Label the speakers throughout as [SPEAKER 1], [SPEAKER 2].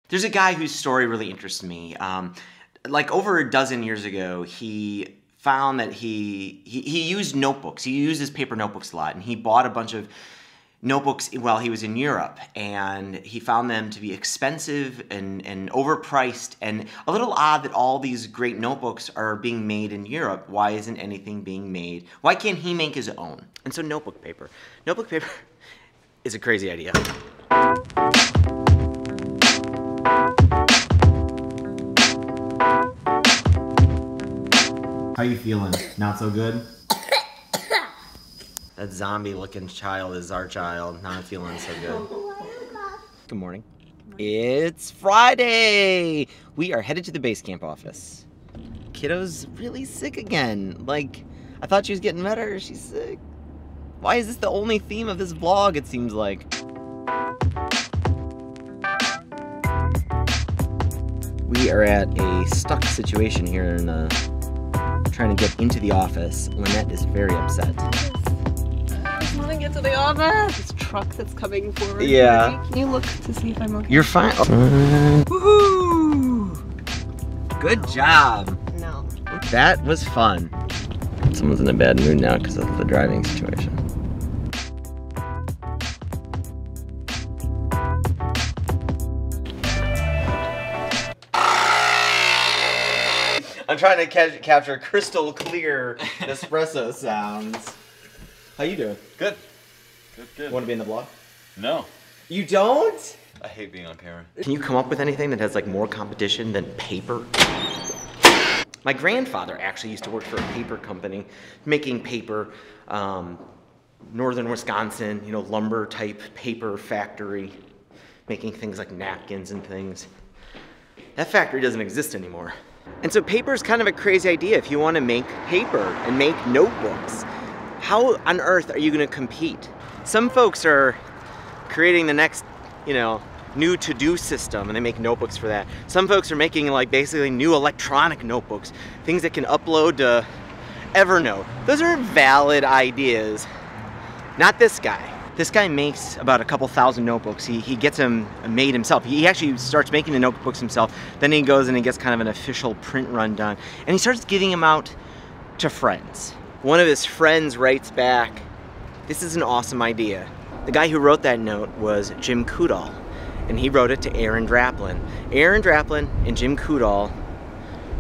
[SPEAKER 1] There's a guy whose story really interests me. Like over a dozen years ago, he found that he used notebooks. He uses paper notebooks a lot, and he bought a bunch of notebooks while he was in Europe, and he found them to be expensive and overpriced, and a little odd that all these great notebooks are being made in Europe. Why isn't anything being made? Why can't he make his own? And so notebook paper is a crazy idea. How you feeling? Not so good? That zombie-looking child is our child. Not feeling so good. Good morning. It's Friday! We are headed to the base camp office. Kiddo's really sick again. Like, I thought she was getting better. She's sick. Why is this the only theme of this vlog, it seems like? We are at a stuck situation here in trying to get into the office. Lynette is very upset.
[SPEAKER 2] I want to get to the office. This truck that's coming forward.
[SPEAKER 1] Yeah.
[SPEAKER 2] Can you look to see if I'm okay?
[SPEAKER 1] You're fine. Woohoo! Good job.
[SPEAKER 2] No.
[SPEAKER 1] That was fun. Someone's in a bad mood now because of the driving situation. I'm trying to capture crystal clear espresso sounds. How you doing?
[SPEAKER 3] Good. Good.
[SPEAKER 1] Want to be in the vlog?
[SPEAKER 3] No.
[SPEAKER 1] You don't?
[SPEAKER 3] I hate being on camera.
[SPEAKER 1] Can you come up with anything that has like more competition than paper? My grandfather actually used to work for a paper company, making paper, northern Wisconsin, you know, lumber type paper factory, making things like napkins and things. That factory doesn't exist anymore. And so paper is kind of a crazy idea if you want to make paper and make notebooks. How on earth are you going to compete? Some folks are creating the next, you know, new to-do system, and they make notebooks for that. Some folks are making like basically new electronic notebooks, things that can upload to Evernote. Those are valid ideas. Not this guy. This guy makes about a couple thousand notebooks. He gets them made himself. He actually starts making the notebooks himself. Then he goes and he gets kind of an official print run done. And he starts giving them out to friends. One of his friends writes back, "This is an awesome idea." The guy who wrote that note was Jim Coudal. And he wrote it to Aaron Draplin. Aaron Draplin and Jim Coudal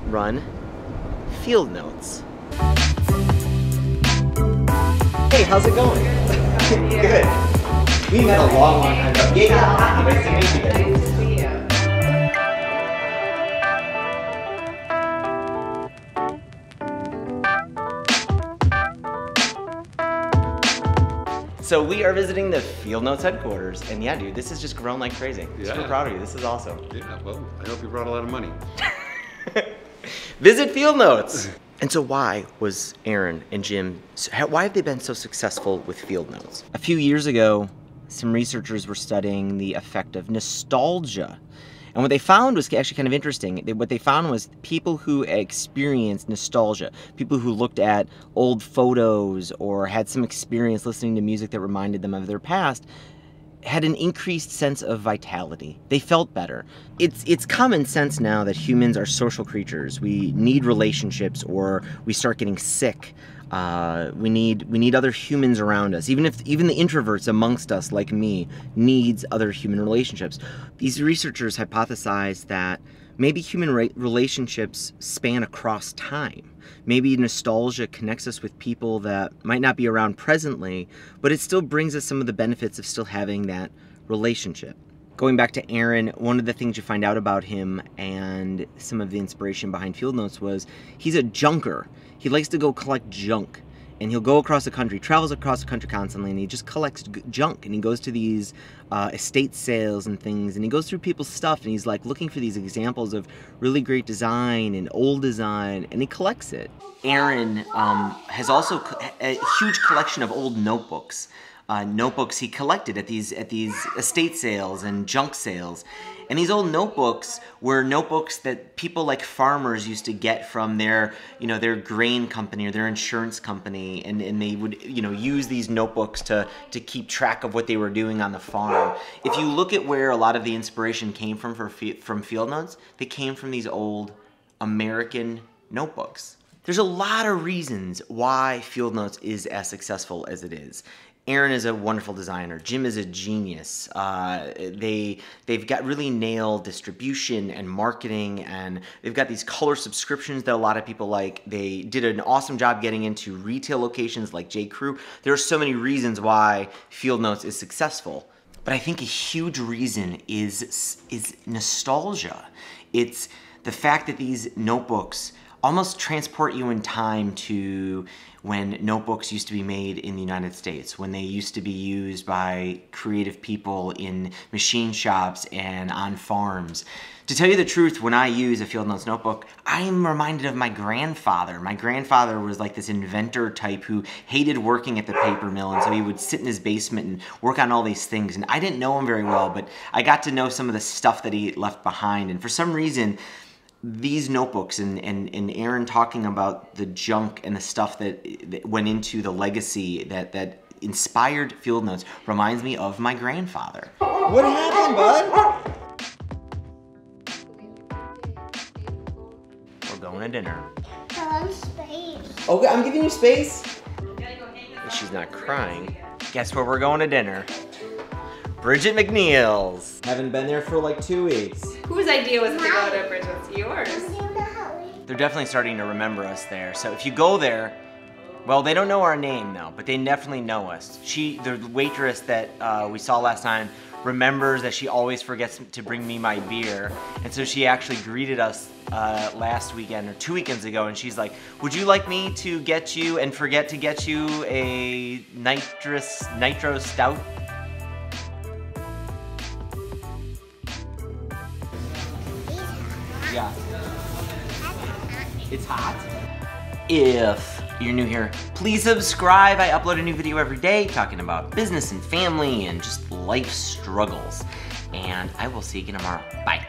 [SPEAKER 1] run Field Notes. Hey, how's it going? Good. We met a long time ago. Yeah, nice to meet you.
[SPEAKER 2] Nice to meet you.
[SPEAKER 1] So we are visiting the Field Notes headquarters, and yeah, dude, this has just grown like crazy.
[SPEAKER 3] Yeah.
[SPEAKER 1] Super proud of you. This is awesome.
[SPEAKER 3] Yeah, well, I hope you brought a lot of money.
[SPEAKER 1] Visit Field Notes. And so why was Aaron and Jim, why have they been so successful with Field Notes? A few years ago, some researchers were studying the effect of nostalgia. And what they found was actually kind of interesting. What they found was people who experienced nostalgia, people who looked at old photos or had some experience listening to music that reminded them of their past, had an increased sense of vitality. They felt better. It's common sense now that humans are social creatures. We need relationships, or we start getting sick. We need other humans around us. Even the introverts amongst us, like me, needs other human relationships. These researchers hypothesize that maybe human relationships span across time. Maybe nostalgia connects us with people that might not be around presently, but it still brings us some of the benefits of still having that relationship. Going back to Aaron, one of the things you find out about him and some of the inspiration behind Field Notes was he's a junker. He likes to go collect junk, and he'll go across the country, travels across the country constantly, and he just collects junk, and he goes to these estate sales and things, and he goes through people's stuff, and he's like looking for these examples of really great design and old design, and he collects it. Aaron has also a huge collection of old notebooks. notebooks he collected at these estate sales and junk sales. And these old notebooks were notebooks that people like farmers used to get from their, their grain company or their insurance company, and they would, use these notebooks to keep track of what they were doing on the farm. If you look at where a lot of the inspiration came from field notes, they came from these old American notebooks. There's a lot of reasons why field notes is as successful as it is. Aaron is a wonderful designer. Jim is a genius. They've got really nailed distribution and marketing, and they've got these color subscriptions that a lot of people like. They did an awesome job getting into retail locations like J. Crew. There are so many reasons why Field Notes is successful, but I think a huge reason is nostalgia. It's the fact that these notebooks almost transport you in time to when notebooks used to be made in the United States, when they used to be used by creative people in machine shops and on farms. To tell you the truth, when I use a Field Notes notebook, I'm reminded of my grandfather. My grandfather was like this inventor type who hated working at the paper mill, and so he would sit in his basement and work on all these things. And I didn't know him very well, but I got to know some of the stuff that he left behind. And for some reason, these notebooks and Aaron talking about the junk and the stuff that went into the legacy that inspired Field Notes reminds me of my grandfather. What happened, bud? We're going to dinner.
[SPEAKER 4] I want space.
[SPEAKER 1] Okay, I'm giving you space. She's not crying. Guess where we're going to dinner? Bridget McNeil's. Haven't been there for like 2 weeks.
[SPEAKER 2] Whose idea was it to go to Bridget's? Yours.
[SPEAKER 1] They're definitely starting to remember us there. So if you go there, well, they don't know our name though, but they definitely know us. The waitress that we saw last time, remembers that she always forgets to bring me my beer. And so she actually greeted us last weekend or 2 weekends ago, and she's like, would you like me to get you and forget to get you a nitro stout? Yeah. It's hot. If you're new here, please subscribe. I upload a new video every day talking about business and family and just life struggles. And I will see you again tomorrow. Bye.